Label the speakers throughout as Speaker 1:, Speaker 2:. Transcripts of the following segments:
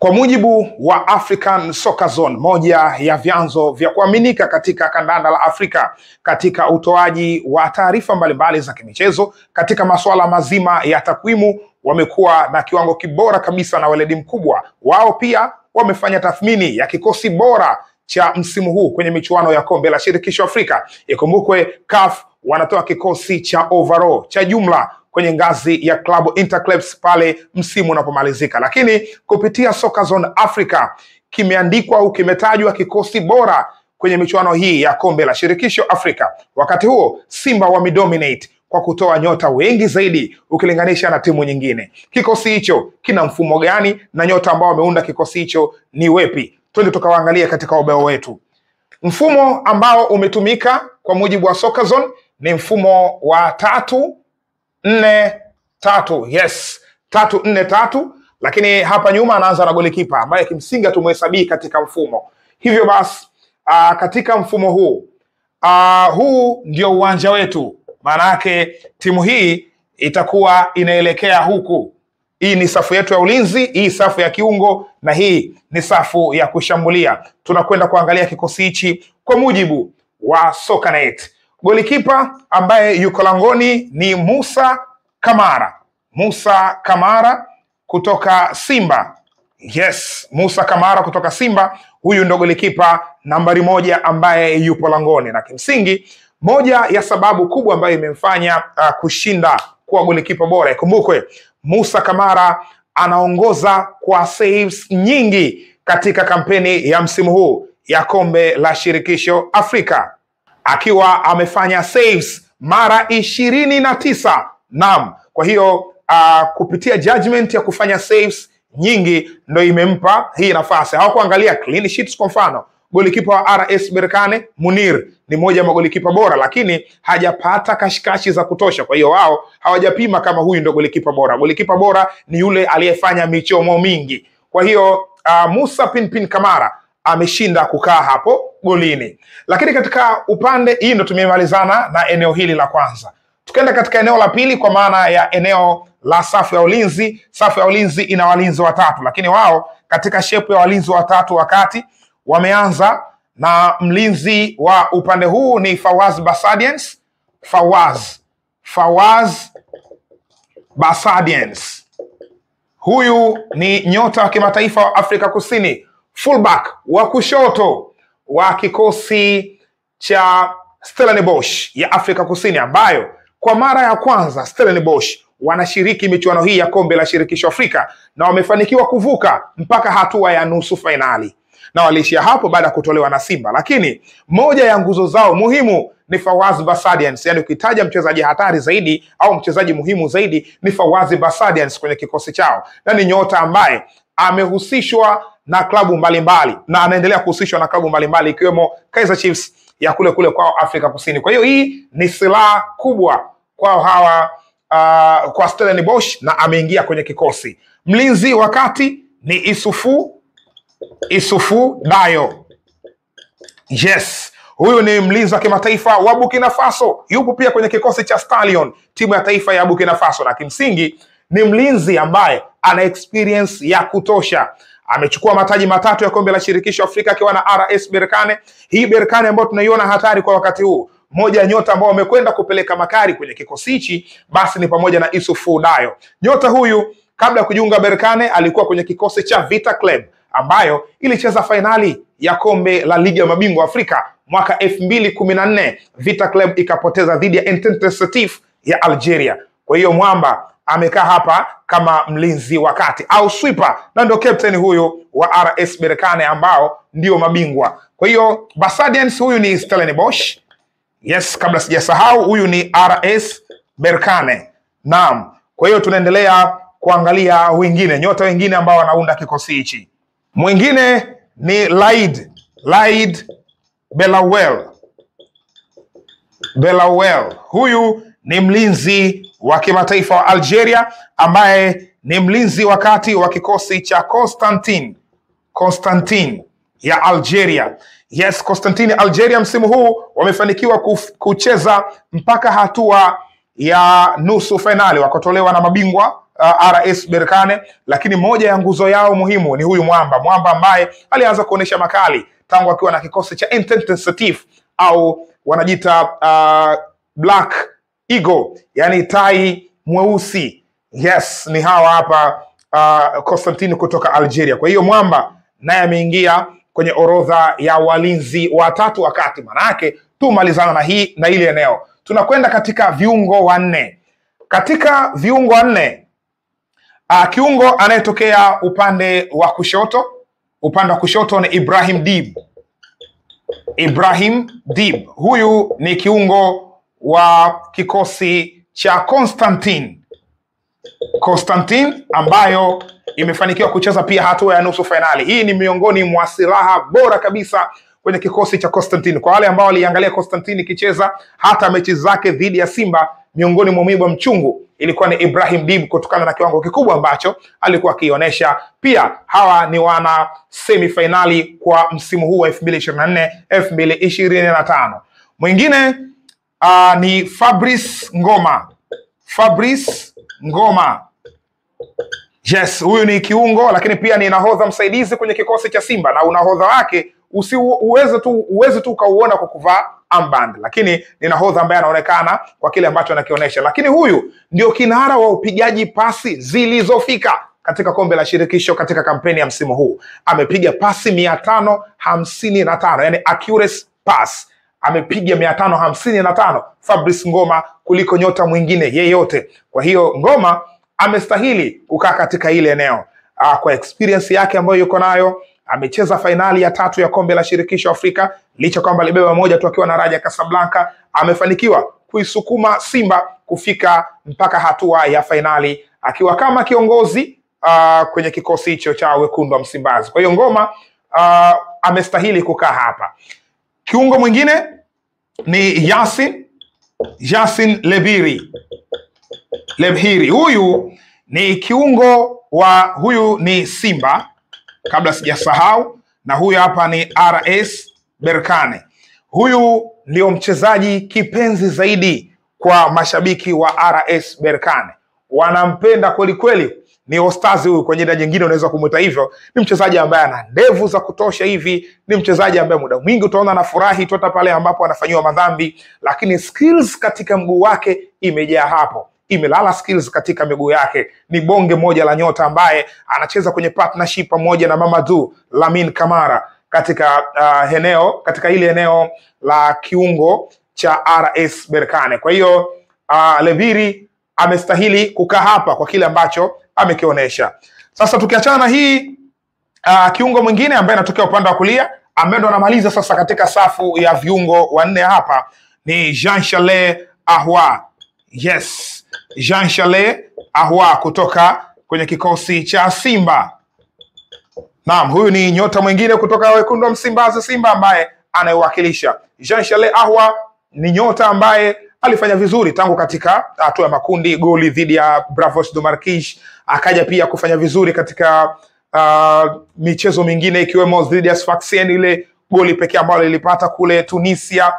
Speaker 1: Kwa mujibu wa African Soccer Zone, moja ya vyanzo vya kuaminika katika kandanda la Afrika katika utoaji wa taarifa mbalimbali za kimichezo katika masuala mazima ya takwimu, wamekuwa na kiwango kibora kabisa na weledi mkubwa. Wao pia wamefanya tathmini ya kikosi bora cha msimu huu kwenye michuano ya kombe la shirikisho Afrika. Ikumbukwe CAF wanatoa kikosi cha overall cha jumla kwenye ngazi ya klabu interclubs pale msimu unapomalizika, lakini kupitia Soccer Zone Africa kimeandikwa au kimetajwa kikosi bora kwenye michuano hii ya kombe la shirikisho Afrika. Wakati huo Simba wamedominate kwa kutoa nyota wengi zaidi ukilinganisha na timu nyingine. Kikosi hicho kina mfumo gani na nyota ambao wameunda kikosi hicho ni wepi? Twende tukawaangalia katika ubao wetu. Mfumo ambao umetumika kwa mujibu wa Soccer Zone ni mfumo wa 3-4-3. Yes, 3-4-3, lakini hapa nyuma anaanza na golikipa ambaye kimsingi tumhesabii katika mfumo. Hivyo basi katika mfumo huu ndio uwanja wetu. Maana yake timu hii itakuwa inaelekea huku. Hii ni safu yetu ya ulinzi, hii safu ya kiungo, na hii ni safu ya kushambulia. Tunakwenda kuangalia kikosi hichi kwa mujibu wa Soccernet. Golikipa ambaye yuko langoni ni Musa Kamara. Musa Kamara kutoka Simba. Yes, Musa Kamara kutoka Simba. Huyu ndo golikipa nambari 1 ambaye yupo langoni, na kimsingi moja ya sababu kubwa ambayo imemfanya kushinda kuwa golikipa bora. Ikumbukwe Musa Kamara anaongoza kwa saves nyingi katika kampeni ya msimu huu ya kombe la shirikisho Afrika, akiwa amefanya saves mara 29. Naam, kwa hiyo kupitia judgment ya kufanya saves nyingi ndo imempa hii nafasi. Hawakuangalia clean sheets. Kwa mfano golikipa wa RS Berkane Munir ni moja ya magolikipa bora, lakini hajapata kashikashi za kutosha. Kwa hiyo wao hawajapima kama huyu ndo golikipa bora. Golikipa bora ni yule aliyefanya michomo mingi. Kwa hiyo Musa Pinpin Kamara ameshinda kukaa hapo golini. Lakini katika upande hii ndo tumemalizana na eneo hili la kwanza. Tukaenda katika eneo la pili, kwa maana ya eneo la safu ya ulinzi. Safu ya ulinzi ina walinzi watatu, lakini wao katika shepu ya walinzi watatu wakati wameanza na mlinzi wa upande huu ni Fawaz Basadians. Fawaz Basadians. Huyu ni nyota wa kimataifa wa Afrika Kusini, fullback wa kushoto wa kikosi cha Stellenbosch ya Afrika Kusini, ambayo kwa mara ya kwanza Stellenbosch wanashiriki michuano hii ya kombe la shirikisho Afrika na wamefanikiwa kuvuka mpaka hatua ya nusu fainali, na waliishia hapo baada ya kutolewa na Simba. Lakini moja ya nguzo zao muhimu ni Fawaz Basadians. Yani ukitaja mchezaji hatari zaidi au mchezaji muhimu zaidi ni Fawaz Basadians kwenye kikosi chao, na ni nyota ambaye amehusishwa na klabu mbalimbali na anaendelea kuhusishwa na klabu mbalimbali ikiwemo Kaizer Chiefs ya kule kwao Afrika Kusini. Kwa hiyo hii ni silaha kubwa kwao hawa kwa Stellenbosch, na ameingia kwenye kikosi. Mlinzi wakati ni Isufu Dayo. Yes, huyu ni mlinzi wa kimataifa wa Burkina Faso, yupo pia kwenye kikosi cha Stallion, timu ya taifa ya Burkina Faso, na kimsingi ni mlinzi ambaye ana experience ya kutosha. Amechukua mataji 3 ya kombe la shirikisho Afrika akiwa na RS Berkane. Hii Berkane ambayo tunaiona hatari kwa wakati huu, moja ya nyota ambao wamekwenda kupeleka makari kwenye kikosi hichi basi ni pamoja na Isufu Dayo. Nyota huyu kabla ya kujiunga Berkane alikuwa kwenye kikosi cha Vita Club ambayo ilicheza fainali ya kombe la ligi ya mabingwa Afrika mwaka 2014. Vita Club ikapoteza dhidi ya Entente Setif ya Algeria. Kwa hiyo mwamba amekaa hapa kama mlinzi wakati au sweeper, na ndio captain huyu wa RS Berkane ambao ndio mabingwa. Kwa hiyo Basadians huyu ni Stellenbosch. Yes, kabla sijasahau huyu ni RS Berkane. Naam, kwa hiyo tunaendelea kuangalia wengine, nyota wengine ambao wanaunda kikosi hichi. Mwingine ni Laid Belawel. Huyu ni mlinzi wa kimataifa wa Algeria ambaye ni mlinzi wakati wa kikosi cha Constantine ya Algeria. Yes, Constantine Algeria msimu huu wamefanikiwa kucheza mpaka hatua ya nusu finali, wakotolewa na mabingwa RS Berkane, lakini moja ya nguzo yao muhimu ni huyu mwamba ambaye alianza kuonesha makali tangu akiwa na kikosi cha Entente Setif au wanajiita Black Eagle, yani tai mweusi. Yes, ni hawa hapa Constantine kutoka Algeria. Kwa hiyo mwamba naye ameingia kwenye orodha ya walinzi watatu wakati. Manake tumalizana na ile eneo. Tunakwenda katika viungo wanne. Katika viungo wanne, kiungo anayetokea upande wa kushoto. Upande wa kushoto ni Ibrahim Dib. Ibrahim Dib. Huyu ni kiungo wa kikosi cha Constantine ambayo imefanikiwa kucheza pia hatua ya nusu fainali. Hii ni miongoni mwa silaha bora kabisa kwenye kikosi cha Constantine. Kwa wale ambao waliangalia Constantine ikicheza hata mechi zake dhidi ya Simba, miongoni mwa mwiba mchungu ilikuwa ni Ibrahim Dib kutokana na kiwango kikubwa ambacho alikuwa akionyesha. Pia hawa ni wana semifinali kwa msimu huu wa 2024 2025. Mwingine ni Fabrice Ngoma. Yes, huyu ni kiungo lakini pia ni nahodha msaidizi kwenye kikosi cha Simba, na unahodha wake uweze tu ukauona kwa kuvaa armband, lakini ni nahodha ambaye anaonekana kwa kile ambacho anakionyesha. Lakini huyu ndio kinara wa upigaji pasi zilizofika katika kombe la shirikisho katika kampeni ya msimu huu. Amepiga pasi 555, yani accuracy pass. Amepiga 555 Fabrice Ngoma kuliko nyota mwingine yeyote. Kwa hiyo Ngoma amestahili kukaa katika ile eneo. Kwa experience yake ambayo yuko nayo, amecheza fainali ya 3 ya kombe la shirikisho Afrika, licha kwamba alibeba moja tu akiwa na Raja Casablanca. Amefanikiwa kuisukuma Simba kufika mpaka hatua ya fainali akiwa kama kiongozi kwenye kikosi hicho cha wekundu wa Msimbazi. Kwa hiyo Ngoma amestahili kukaa hapa. Kiungo mwingine ni Yasin Lebhiri. Huyu ni kiungo huyu ni Simba, kabla sijasahau, na huyu hapa ni RS Berkane. Huyu ndio mchezaji kipenzi zaidi kwa mashabiki wa RS Berkane. Wanampenda kweli kweli. Ni ostazi huyu, kwa jina jingine unaweza kumuita hivyo. Ni mchezaji ambaye ana ndevu za kutosha hivi, ni mchezaji ambaye muda mwingi utaona anafurahi tu pale ambapo anafanyiwa madhambi, lakini skills katika mguu wake imejaa hapo. Imelala skills katika miguu yake. Ni bonge moja la nyota ambaye anacheza kwenye partnership pamoja na Mamadou Lamine Kamara katika katika ile eneo la kiungo cha RS Berkane. Kwa hiyo Lebhiri amestahili kukaa hapa kwa kile ambacho amekionyesha. Sasa tukiachana na hii kiungo mwingine ambaye anatokea upande wa kulia, ambaye ndo anamaliza sasa katika safu ya viungo wanne hapa, ni Jean-Charles Ahoua. Yes, Jean-Charles Ahoua kutoka kwenye kikosi cha Simba. Naam, huyu ni nyota mwingine kutoka wekundu wa Msimbazi Simba ambaye anayewakilisha. Jean-Charles Ahoua ni nyota ambaye alifanya vizuri tangu katika hatua ya makundi, goli dhidi ya Bravos du Marquis, akaja pia kufanya vizuri katika michezo mingine ikiwemo dhidi ya Sfaxien, ile goli pekee ambalo lilipata kule Tunisia.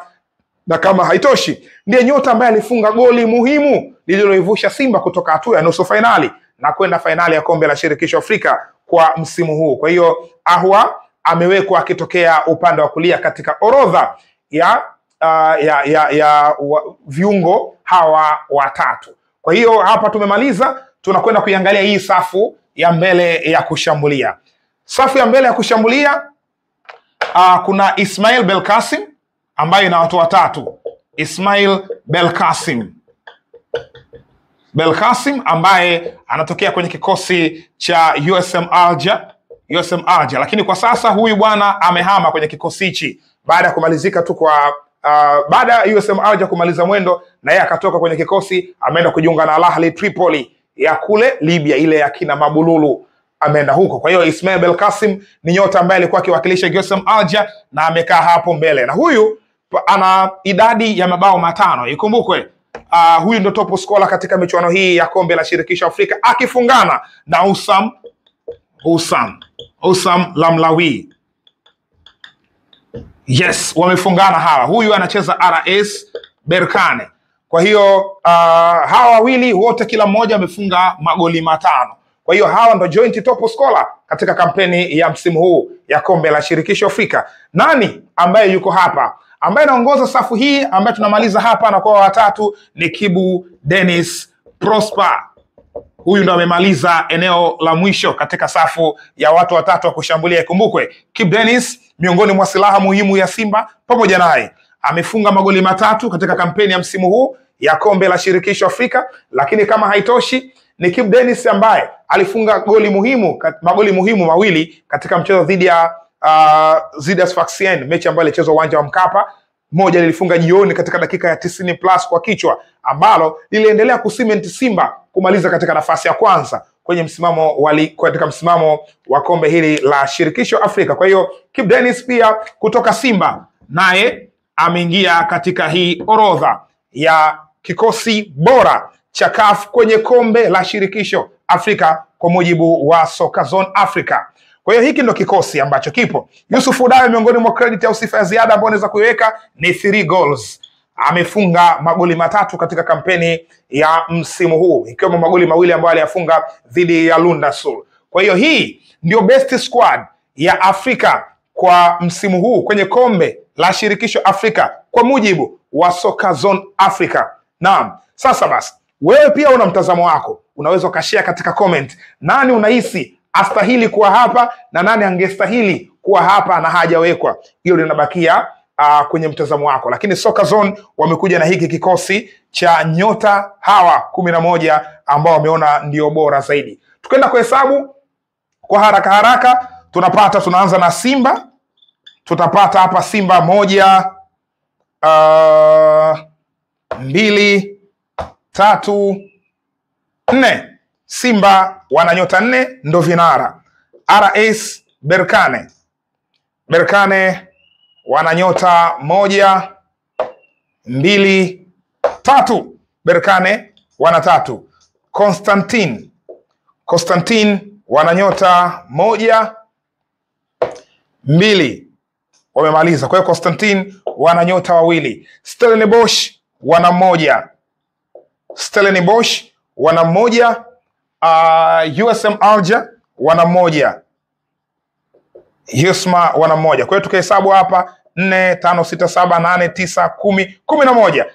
Speaker 1: Na kama haitoshi, ndiye nyota ambaye alifunga goli muhimu lililoivusha Simba kutoka hatua ya nusu fainali na kwenda fainali ya kombe la shirikisho Afrika kwa msimu huu. Kwa hiyo Ahoua amewekwa akitokea upande wa kulia katika orodha ya viungo hawa watatu. Kwa hiyo hapa tumemaliza, tunakwenda kuiangalia hii safu ya mbele ya kushambulia. Safu ya mbele ya kushambulia kuna Ismail Belkacem ambaye ina watu watatu. Ismail Belkacem ambaye anatokea kwenye kikosi cha USM Alger, lakini kwa sasa huyu bwana amehama kwenye kikosi hichi baada ya kumalizika tu kwa baada ya USM Alger kumaliza mwendo, na yeye akatoka kwenye kikosi, ameenda kujiunga na Al Ahly Tripoli ya kule Libya, ile ya kina Mabululu, ameenda huko. Kwa hiyo Ismail Belkacem ni nyota ambaye alikuwa akiwakilisha USM Alger na amekaa hapo mbele, na huyu ana idadi ya mabao 5. Ikumbukwe huyu ndio top scorer katika michuano hii ya kombe la shirikisho Afrika, akifungana na Usam Lamlawi. Yes, wamefungana hawa. Huyu anacheza RS Berkane. Kwa hiyo hawa wawili wote kila mmoja amefunga magoli 5. Kwa hiyo hawa ndo joint top scorer katika kampeni ya msimu huu ya kombe la shirikisho Afrika. Nani ambaye yuko hapa? Ambaye anaongoza safu hii ambaye tunamaliza hapa na kwa watatu ni Kibu Denis Prosper. Huyu ndo amemaliza eneo la mwisho katika safu ya watu watatu wa kushambulia. Ikumbukwe Kibu Denis miongoni mwa silaha muhimu ya Simba, pamoja naye amefunga magoli 3 katika kampeni ya msimu huu ya kombe la shirikisho Afrika. Lakini kama haitoshi, ni Kibu Denis ambaye alifunga magoli muhimu mawili katika mchezo dhidi ya Sfaxien, mechi ambayo ilichezwa uwanja wa Mkapa. Moja lilifunga jioni katika dakika ya 90+ kwa kichwa, ambalo liliendelea kusimenti Simba kumaliza katika nafasi ya kwanza kwenye katika msimamo wa kombe hili la shirikisho Afrika. Kwa hiyo Kibu Denis pia kutoka Simba naye ameingia katika hii orodha ya kikosi bora cha CAF kwenye kombe la shirikisho Afrika kwa mujibu wa Soccerzone Africa. Kwa hiyo hiki ndo kikosi ambacho kipo. Yusuf Udawe miongoni mwa credit au sifa ya ziada ambayo anaweza kuiweka ni 3 goals. Amefunga magoli 3 katika kampeni ya msimu huu, ikiwemo magoli 2 ambayo aliyafunga dhidi ya Lundasul. Kwa hiyo hii ndio best squad ya Afrika kwa msimu huu kwenye kombe la shirikisho Afrika kwa mujibu wa Soccerzone Africa. Naam, sasa basi wewe pia una mtazamo wako, unaweza ukashare katika comment. Nani unahisi astahili kuwa hapa na nani angestahili kuwa hapa na hajawekwa? Hilo linabakia kwenye mtazamo wako, lakini Soccerzone wamekuja na hiki kikosi cha nyota hawa 11 ambao wameona ndio bora zaidi. Tukaenda kuhesabu kwa haraka tunaanza na Simba. Tutapata hapa Simba 1 2 3 4. Simba wana nyota 4 ndo vinara. RS Berkane wana nyota 1 2 3. Berkane wana 3. Constantine wana nyota 1 2. Wamemaliza. Kwa hiyo Constantine wana nyota 2. Stellenbosch wana 1. USM Alger wana 1. Yusma wana 1. Kwa hiyo tukihesabu hapa 4 5 6 7 8 9 10 11.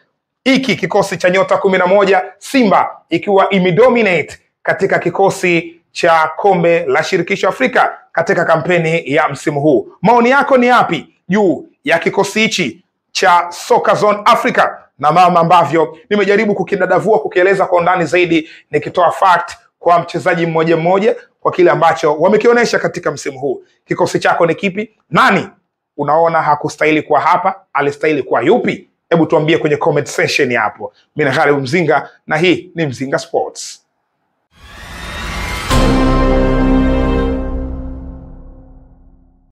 Speaker 1: Hiki kikosi cha nyota 11, Simba ikiwa imedominate katika kikosi cha kombe la shirikisho Afrika katika kampeni ya msimu huu. Maoni yako ni yapi juu ya kikosi hichi cha Soccerzone Africa na mama ambavyo nimejaribu kukidadavua, kukieleza kwa undani zaidi, nikitoa fact kwa mchezaji mmoja kwa kile ambacho wamekionyesha katika msimu huu? Kikosi chako ni kipi? Nani unaona hakustahili kuwa hapa? Alistahili kuwa yupi? Hebu tuambie kwenye comment section hapo. Mimi ni Khalid Mzinga na hii ni Mzinga Sports.